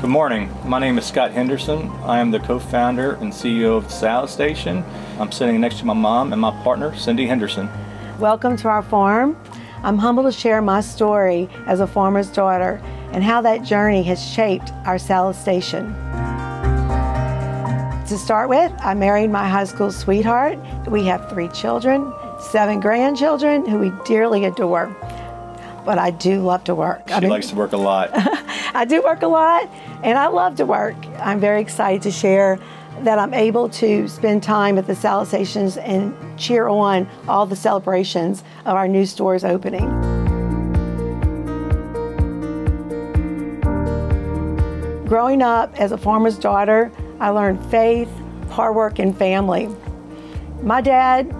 Good morning. My name is Scott Henderson. I am the co-founder and CEO of the Salad Station. I'm sitting next to my mom and my partner, Cindy Henderson. Welcome to our farm. I'm humbled to share my story as a farmer's daughter and how that journey has shaped our Salad Station. To start with, I married my high school sweetheart. We have 3 children, 7 grandchildren who we dearly adore. But I do love to work. She likes to work a lot. I do work a lot, and I love to work. I'm very excited to share that I'm able to spend time at the Salad Stations and cheer on all the celebrations of our new store's opening. Growing up as a farmer's daughter, I learned faith, hard work, and family. My dad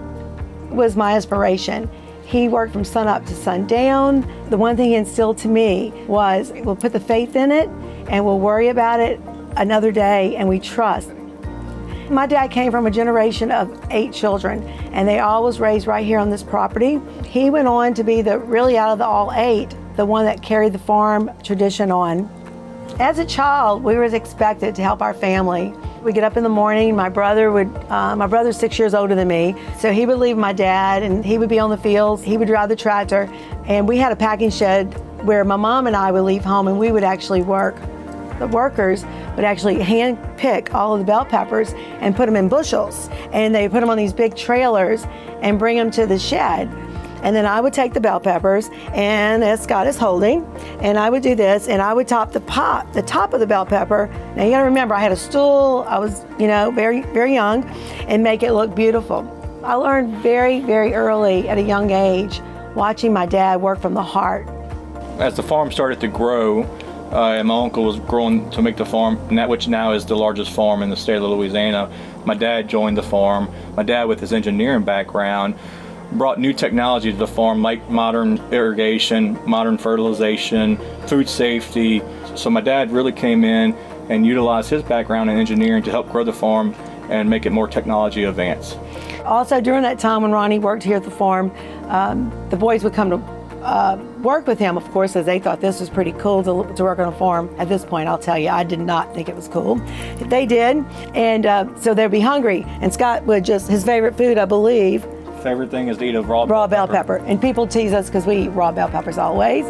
was my inspiration. He worked from sunup to sundown. The one thing he instilled to me was, we'll put the faith in it and we'll worry about it another day, and we trust. My dad came from a generation of 8 children, and they all was raised right here on this property. He went on to be really out of the all 8, the one that carried the farm tradition on. As a child, we were expected to help our family. We'd get up in the morning, my brother's 6 years older than me, so he would leave my dad and he would be on the fields, he would drive the tractor, and we had a packing shed where my mom and I would leave home and we would actually work. The workers would actually hand pick all of the bell peppers and put them in bushels, and they put them on these big trailers and bring them to the shed. And then I would take the bell peppers, and as Scott is holding, and I would do this, and I would top the top of the bell pepper. Now you gotta remember, I had a stool, I was, very, very young, and make it look beautiful. I learned very, very early at a young age, watching my dad work from the heart. As the farm started to grow, and my uncle was growing to make the farm, which now is the largest farm in the state of Louisiana, my dad joined the farm. My dad, with his engineering background, brought new technology to the farm, like modern irrigation, modern fertilization, food safety. So my dad really came in and utilized his background in engineering to help grow the farm and make it more technology advanced. Also, during that time when Ronnie worked here at the farm, the boys would come to work with him, of course, as they thought this was pretty cool to work on a farm. At this point, I'll tell you, I did not think it was cool. They did, and so they'd be hungry, and Scott would his favorite food, I believe, favorite thing is to eat a raw bell pepper. And people tease us because we eat raw bell peppers always.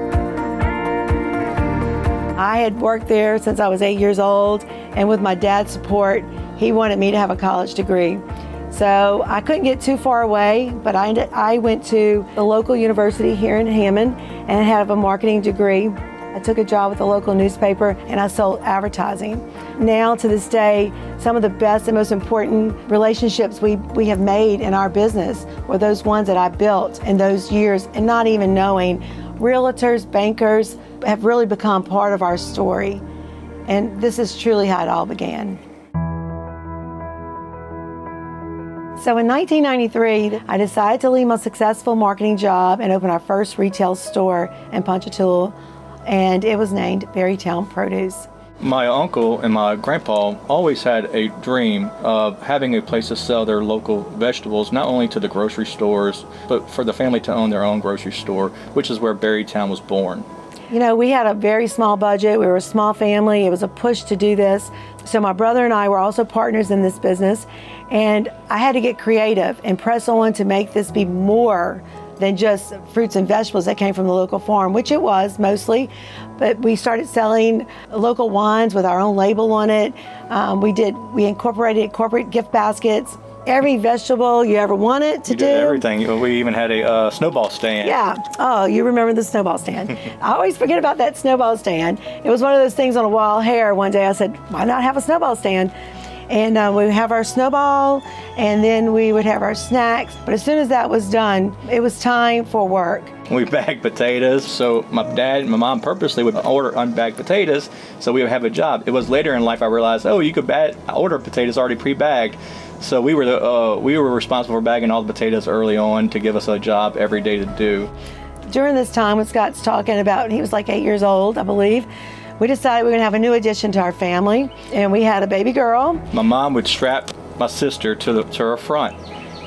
I had worked there since I was 8 years old, and with my dad's support, he wanted me to have a college degree. So I couldn't get too far away, but I went to the local university here in Hammond and had a marketing degree. I took a job with a local newspaper, and I sold advertising. Now, to this day, some of the best and most important relationships we have made in our business were those ones that I built in those years, and not even knowing. Realtors, bankers have really become part of our story. And this is truly how it all began. So in 1993, I decided to leave my successful marketing job and open our first retail store in Ponchatoula, and it was named Berrytown Produce. My uncle and my grandpa always had a dream of having a place to sell their local vegetables, not only to the grocery stores, but for the family to own their own grocery store, which is where Berrytown was born. We had a very small budget. We were a small family. It was a push to do this. So my brother and I were also partners in this business, and I had to get creative and press on to make this be more than just fruits and vegetables that came from the local farm, which it was mostly. But we started selling local wines with our own label on it. We incorporated corporate gift baskets. Every vegetable you ever wanted to do. Did everything. We even had a snowball stand. Yeah. Oh, you remember the snowball stand. I always forget about that snowball stand. It was one of those things on a wild hair. One day I said, why not have a snowball stand? And we would have our snowball, and then we would have our snacks. But as soon as that was done, it was time for work. We bagged potatoes, so my dad and my mom purposely would order unbagged potatoes so we would have a job. It was later in life I realized, oh, you could order potatoes already pre-bagged. So we were responsible for bagging all the potatoes early on to give us a job every day to do. During this time when Scott's talking about, he was like 8 years old, I believe, we decided we were going to have a new addition to our family, and we had a baby girl. My mom would strap my sister to her front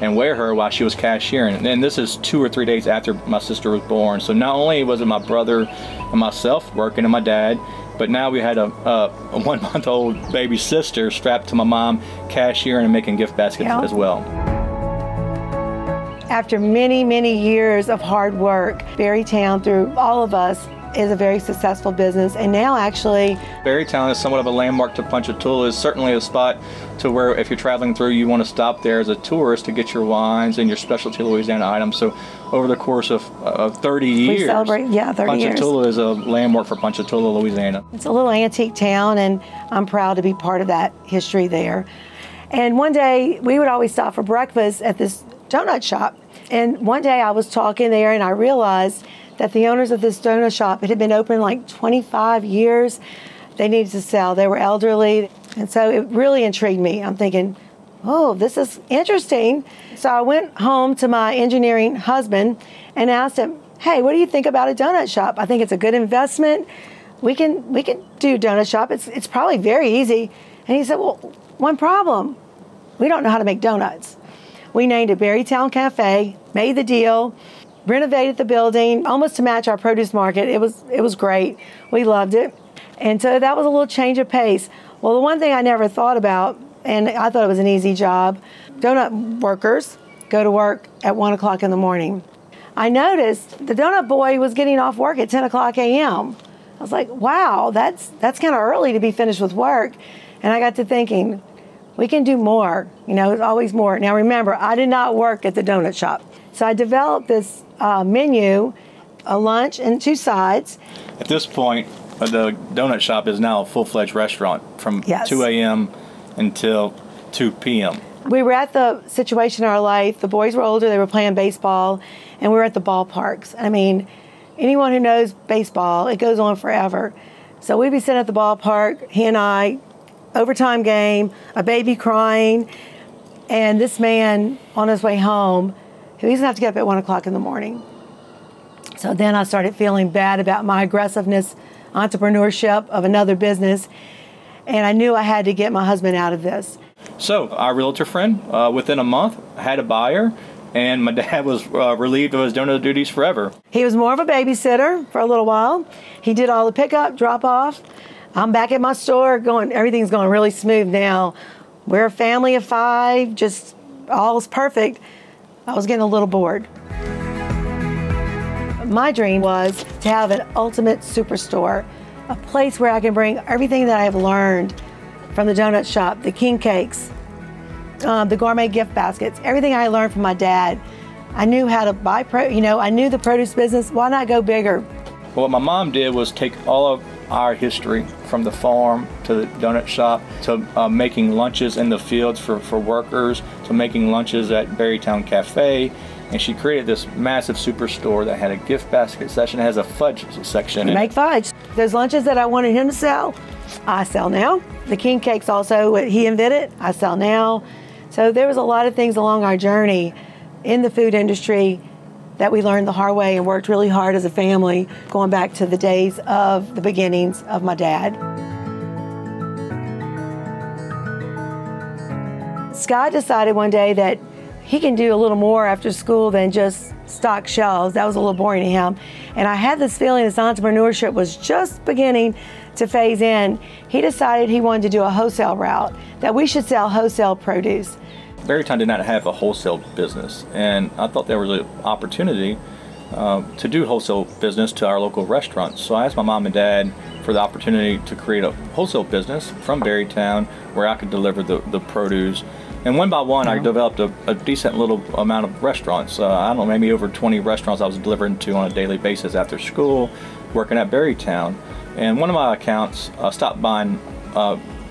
and wear her while she was cashiering. And this is 2 or 3 days after my sister was born. So not only was it my brother and myself working and my dad, But now we had a 1-month-old baby sister strapped to my mom, cashiering and making gift baskets as well. After many, many years of hard work, Berrytown, through all of us, is a very successful business. And now actually, Berrytown is somewhat of a landmark to Ponchatoula. It's certainly a spot to where if you're traveling through, you want to stop there as a tourist to get your wines and your specialty Louisiana items. So over the course of 30 years, we celebrate, 30 Ponchatoula years. is a landmark for Ponchatoula, Louisiana. It's a little antique town, and I'm proud to be part of that history there. And one day, we would always stop for breakfast at this donut shop. And one day I was talking there, and I realized that the owners of this donut shop, it had been open like 25 years. They needed to sell. They were elderly. And so it really intrigued me. I'm thinking, oh, this is interesting. So I went home to my engineering husband and asked him, hey, what do you think about a donut shop? I think it's a good investment. We can do donut shop. It's probably very easy. And he said, well, one problem. We don't know how to make donuts. We named it Berrytown Cafe, made the deal, renovated the building almost to match our produce market. It was great. We loved it. And so that was a little change of pace. Well, the one thing I never thought about, and I thought it was an easy job, donut workers go to work at 1 o'clock in the morning. I noticed the donut boy was getting off work at 10 o'clock a.m. I was like, wow, that's kind of early to be finished with work. And I got to thinking, we can do more. You know, there's always more. Now remember, I did not work at the donut shop. So I developed this menu, a lunch and 2 sides. At this point, the donut shop is now a full-fledged restaurant from 2 a.m. until 2 p.m. We were at the situation in our life. The boys were older, they were playing baseball, and we were at the ballparks. I mean, anyone who knows baseball, it goes on forever. So we'd be sitting at the ballpark, he and I, overtime game, a baby crying, and this man on his way home, he was gonna have to get up at 1 o'clock in the morning. So then I started feeling bad about my aggressiveness, entrepreneurship of another business, and I knew I had to get my husband out of this. So our realtor friend, within a month, had a buyer, and my dad was relieved of his donut duties forever. He was more of a babysitter for a little while. He did all the pickup, drop off. I'm back at my store everything's going really smooth now. We're a family of 5, just all's perfect. I was getting a little bored. My dream was to have an ultimate superstore, a place where I can bring everything that I've learned from the donut shop, the king cakes, the gourmet gift baskets, everything I learned from my dad. I knew how to buy, I knew the produce business. Why not go bigger? Well, what my mom did was take all of our history from the farm to the donut shop to making lunches in the fields for workers to making lunches at Berrytown Cafe. And she created this massive superstore that had a gift basket section. It has a fudge section. Make fudge. Those lunches that I wanted him to sell, I sell now. The king cakes also, what he invented, I sell now. So there was a lot of things along our journey in the food industry that we learned the hard way and worked really hard as a family, going back to the days of the beginnings of my dad. Scott decided one day that he can do a little more after school than just stock shelves. That was a little boring to him. And I had this feeling as entrepreneurship was just beginning to phase in. He decided he wanted to do a wholesale route, that we should sell wholesale produce. Berrytown did not have a wholesale business, and I thought there was an opportunity to do wholesale business to our local restaurants. So I asked my mom and dad for the opportunity to create a wholesale business from Berrytown where I could deliver the produce. And one by one, I developed a decent little amount of restaurants. I don't know, maybe over 20 restaurants I was delivering to on a daily basis after school, working at Berrytown. And one of my accounts stopped buying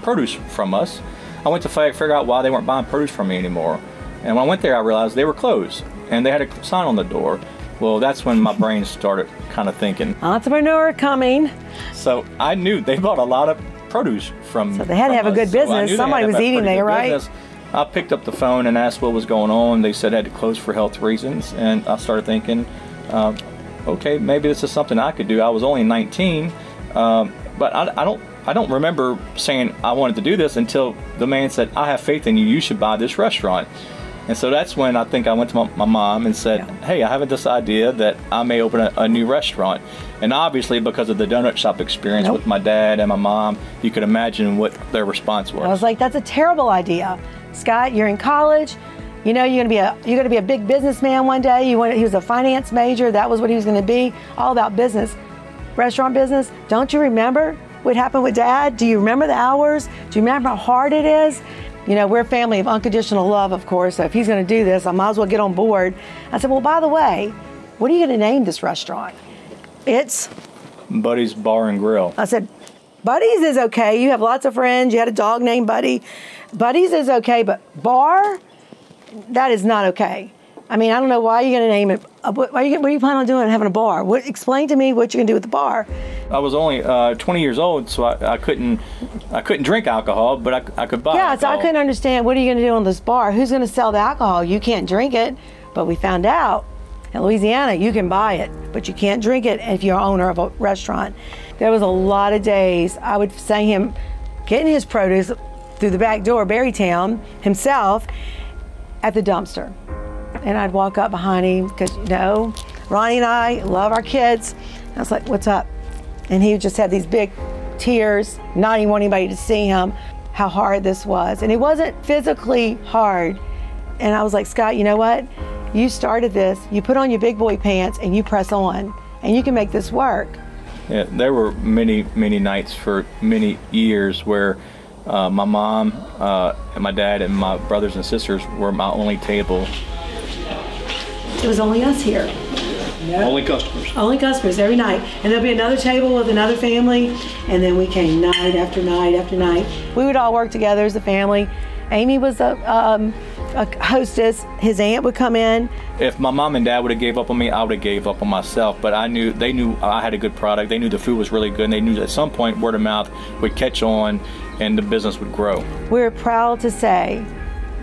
produce from us. I went to figure out why they weren't buying produce from me anymore. And when I went there, I realized they were closed, and they had a sign on the door. Well, that's when my brain started kind of thinking. Entrepreneur coming. So I knew they bought a lot of produce from So they had to have a good business. Somebody was eating there, right? I picked up the phone and asked what was going on. They said they had to close for health reasons, and I started thinking, okay, maybe this is something I could do. I was only 19, but I don't remember saying I wanted to do this until the man said, I have faith in you, you should buy this restaurant. And so that's when I think I went to my mom and said, Yeah. hey, I have this idea that I may open a new restaurant. And obviously, because of the donut shop experience Nope. with my dad and my mom, you could imagine what their response was. I was like, that's a terrible idea. Scott, you're in college. You know, you're gonna be a big businessman one day. He was a finance major. That was what he was gonna be, all about business, restaurant business. Don't you remember what happened with Dad? Do you remember the hours? Do you remember how hard it is? You know, we're a family of unconditional love, of course, so if he's gonna do this, I might as well get on board. I said, well, by the way, what are you gonna name this restaurant? It's Buddy's Bar and Grill. I said, Buddy's is okay. You have lots of friends. You had a dog named Buddy. Buddy's is okay, but bar, that is not okay. I mean, I don't know why you're going to name it. What are you planning on doing, having a bar? Explain to me what you're going to do with the bar. I was only 20 years old, so I couldn't drink alcohol, but I could buy Yeah, alcohol. so I couldn't understand, what are you going to do on this bar? Who's going to sell the alcohol? You can't drink it, but we found out in Louisiana, you can buy it, but you can't drink it if you're owner of a restaurant. There was a lot of days I would see him getting his produce through the back door, Berrytown, himself, at the dumpster. And I'd walk up behind him because, you know, Ronnie and I love our kids. I was like, what's up? And he would just have these big tears, not even wanting anybody to see him, how hard this was. And it wasn't physically hard. And I was like, Scott, you know what? You started this, you put on your big boy pants and you press on, and you can make this work. Yeah, there were many, many nights for many years where my mom and my dad and my brothers and sisters were my only table. It was only us here. Only customers. Only customers every night. And there'll be another table with another family, and then we came night after night after night. We would all work together as a family. Amy was a hostess. His aunt would come in. If my mom and dad would have gave up on me, I would have gave up on myself. But they knew I had a good product. They knew the food was really good, and they knew that at some point word of mouth would catch on and the business would grow. We're proud to say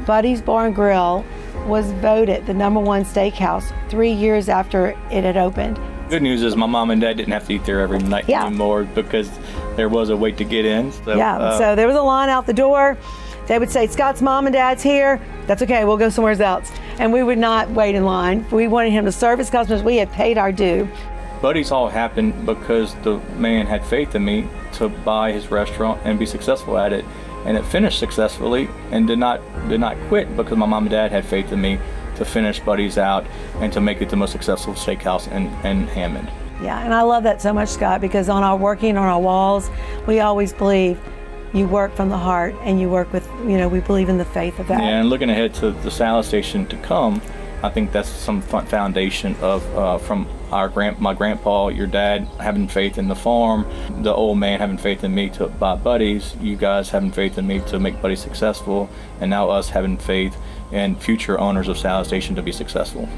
Buddy's Bar and Grill was voted the #1 steakhouse 3 years after it had opened. Good news is my mom and dad didn't have to eat there every night anymore because there was a wait to get in. So, So there was a line out the door. They would say, Scott's mom and dad's here. That's okay, we'll go somewhere else. And we would not wait in line. We wanted him to serve his customers. We had paid our due. Buddy's all happened because the man had faith in me to buy his restaurant and be successful at it. And it finished successfully and did not quit because my mom and dad had faith in me to finish Buddy's out and to make it the most successful steakhouse in Hammond. Yeah, and I love that so much, Scott, because on our walls, we always believe you work from the heart and you work with, you know, we believe in the faith of that. Yeah, and looking ahead to the salad station to come, I think that's some foundation of from my grandpa, your dad having faith in the farm, the old man having faith in me to buy Buddy's, you guys having faith in me to make Buddy's successful, and now us having faith in future owners of Salad Station to be successful.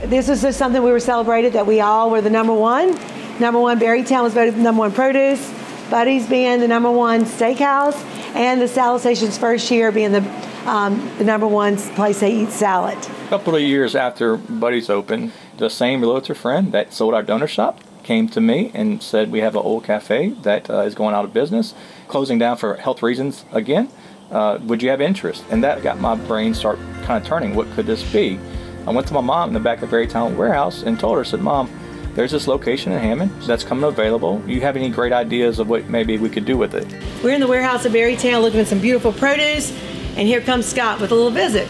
This was just something we were celebrated, that we all were the #1. #1 Berrytown was voted the #1 produce, Buddy's being the #1 steakhouse, and the Salad Station's first year being the #1 place they eat salad. A couple of years after Buddy's opened, the same realtor friend that sold our donor shop came to me and said, we have an old cafe that is going out of business, closing down for health reasons again. Would you have interest? And that got my brain start kind of turning. What could this be? I went to my mom in the back of Berrytown warehouse and told her, said, Mom, there's this location in Hammond that's coming available. You have any great ideas of what maybe we could do with it? We're in the warehouse at Berrytown looking at some beautiful produce, and here comes Scott with a little visit.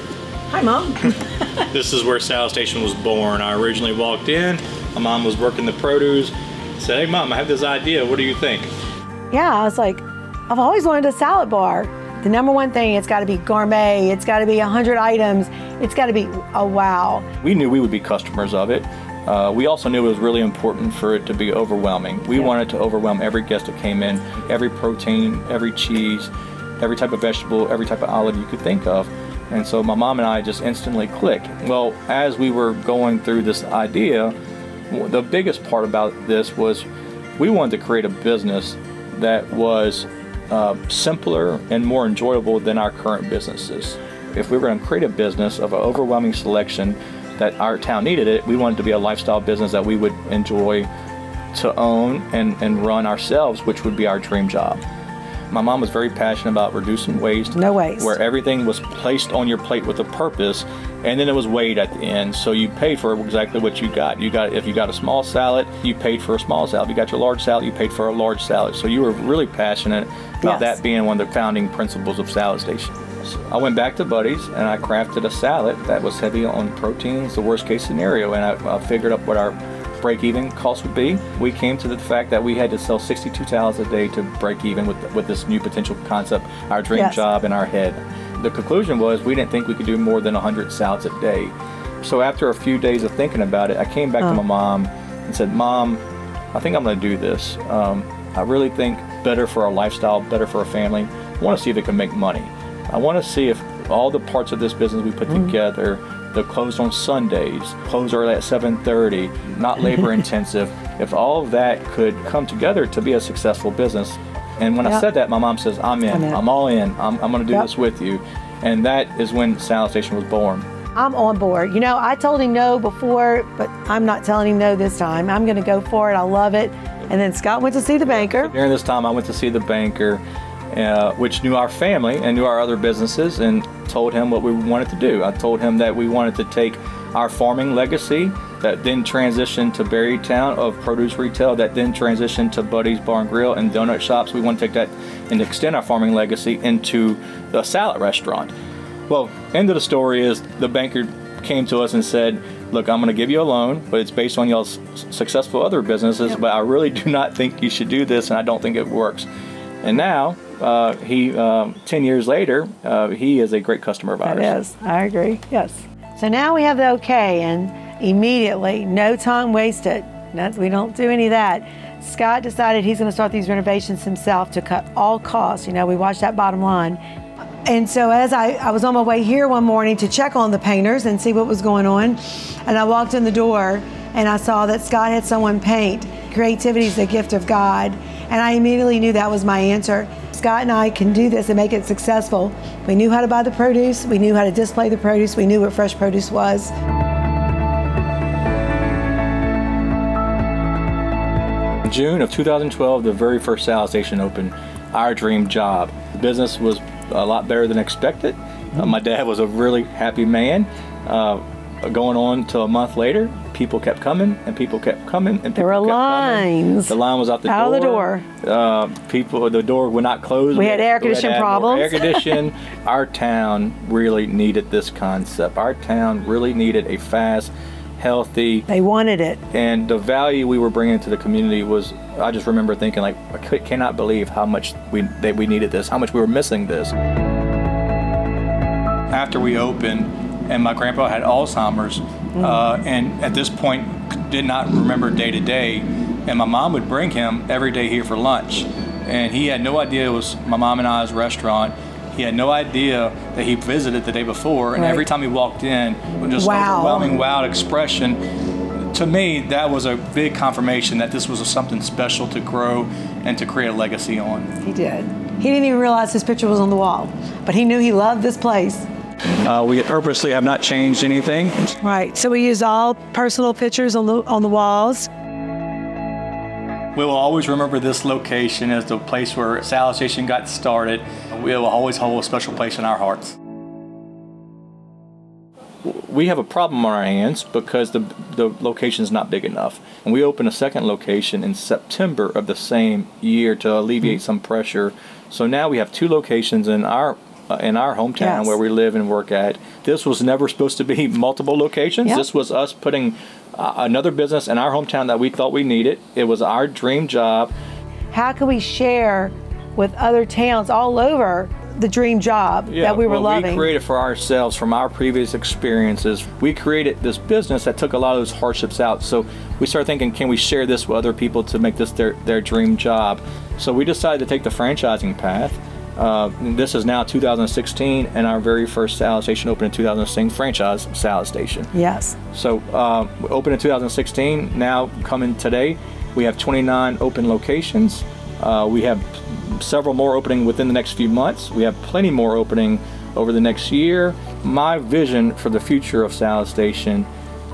Hi, Mom. This is where Salad Station was born. I originally walked in, my mom was working the produce, said, hey Mom, I have this idea, what do you think? Yeah, I was like, I've always wanted a salad bar. The #1 thing, it's got to be gourmet, it's got to be 100 items, it's got to be a wow. We knew we would be customers of it. We also knew it was really important for it to be overwhelming. We wanted to overwhelm every guest that came in, every protein, every cheese, every type of vegetable, every type of olive you could think of. And so my mom and I just instantly clicked. Well, as we were going through this idea, the biggest part about this was we wanted to create a business that was simpler and more enjoyable than our current businesses. If we were going to create a business of an overwhelming selection that our town needed it, we wanted to be a lifestyle business that we would enjoy to own and run ourselves, which would be our dream job. My mom was very passionate about reducing waste. No waste. Where everything was placed on your plate with a purpose, and then it was weighed at the end. So you paid for exactly what you got. If you got a small salad, you paid for a small salad. If you got your large salad, you paid for a large salad. So you were really passionate about that being one of the founding principles of Salad Station. So I went back to Buddy's and I crafted a salad that was heavy on proteins, the worst case scenario, and I figured up what our break-even cost would be. We came to the fact that we had to sell 62 salads a day to break even with this new potential concept, our dream job in our head. The conclusion was we didn't think we could do more than 100 salads a day. So after a few days of thinking about it, I came back to my mom and said, Mom, I think I'm going to do this. I really think better for our lifestyle, better for our family. I want to see if it can make money. I want to see if all the parts of this business we put together, the close on Sundays, close early at 7:30, not labor intensive, if all of that could come together to be a successful business. And when I said that, my mom says, I'm in. I'm all in. I'm going to do this with you. And that is when Salad Station was born. I'm on board. You know, I told him no before, but I'm not telling him no this time. I'm going to go for it. I love it. And then Scott went to see the banker. So during this time, I went to see the banker, which knew our family and knew our other businesses, and told him what we wanted to do. I told him that we wanted to take our farming legacy that then transitioned to Berrytown of produce retail, that then transitioned to Buddy's Bar and Grill and donut shops. We want to take that and extend our farming legacy into the salad restaurant. Well, end of the story is the banker came to us and said, look, I'm going to give you a loan, but it's based on y'all's successful other businesses, but I really do not think you should do this, and I don't think it works. And now, 10 years later, he is a great customer of ours. That is, I agree, yes. So now we have the okay, and immediately, no time wasted. We don't do any of that. Scott decided he's going to start these renovations himself to cut all costs. You know, we watched that bottom line. And so as I was on my way here one morning to check on the painters and see what was going on, and I walked in the door and I saw that Scott had someone paint. Creativity is the gift of God. And I immediately knew that was my answer. Scott and I can do this and make it successful. We knew how to buy the produce, we knew how to display the produce, we knew what fresh produce was. In June of 2012, the very first Salad Station opened, our dream job. The business was a lot better than expected. My dad was a really happy man. Going on to a month later, people kept coming and people kept coming and people there were lines. The line was out the door. The door would not close. We had air conditioning problems. Air conditioning. Our town really needed this concept. Our town really needed a fast, healthy. They wanted it. And the value we were bringing to the community was, I just remember thinking, like, I cannot believe how much we needed this, how much we were missing this. After we opened, and my grandpa had Alzheimer's, and at this point did not remember day to day, and my mom would bring him every day here for lunch, and he had no idea it was my mom and I's restaurant. He had no idea that he visited the day before, and every time he walked in, just overwhelming wow expression. To me, that was a big confirmation that this was something special to grow and to create a legacy on. He did. He didn't even realize his picture was on the wall, but he knew he loved this place. We purposely have not changed anything. Right, so we use all personal pictures on the walls. We will always remember this location as the place where Salad Station got started. We will always hold a special place in our hearts. We have a problem on our hands because the location is not big enough. And we opened a second location in September of the same year to alleviate some pressure. So now we have two locations in our hometown where we live and work at. This was never supposed to be multiple locations. Yep. This was us putting another business in our hometown that we thought we needed. It was our dream job. How can we share with other towns all over the dream job that we were loving? We created for ourselves from our previous experiences. We created this business that took a lot of those hardships out. So we started thinking, can we share this with other people to make this their dream job? So we decided to take the franchising path. This is now 2016, and our very first Salad Station opened in 2016, franchise Salad Station. Yes. So we opened in 2016. Now coming today, we have 29 open locations. We have several more opening within the next few months. We have plenty more opening over the next year. My vision for the future of Salad Station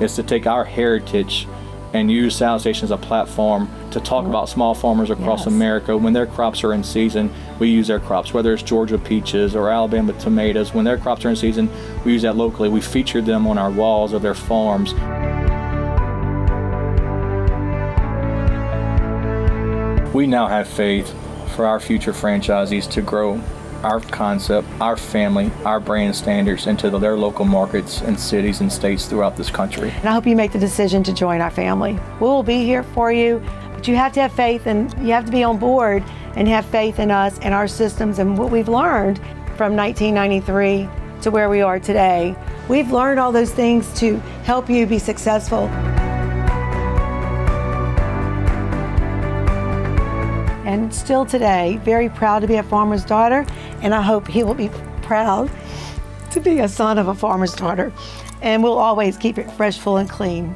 is to take our heritage and use South Station as a platform to talk about small farmers across America. When their crops are in season, we use their crops, whether it's Georgia peaches or Alabama tomatoes. When their crops are in season, we use that locally. We feature them on our walls of their farms. We now have faith for our future franchisees to grow our concept, our family, our brand standards into their local markets and cities and states throughout this country. And I hope you make the decision to join our family. We will be here for you, but you have to have faith, and you have to be on board and have faith in us and our systems and what we've learned from 1993 to where we are today. We've learned all those things to help you be successful. And still today, very proud to be a farmer's daughter, and I hope he will be proud to be a son of a farmer's daughter. And we'll always keep it fresh, full, and clean.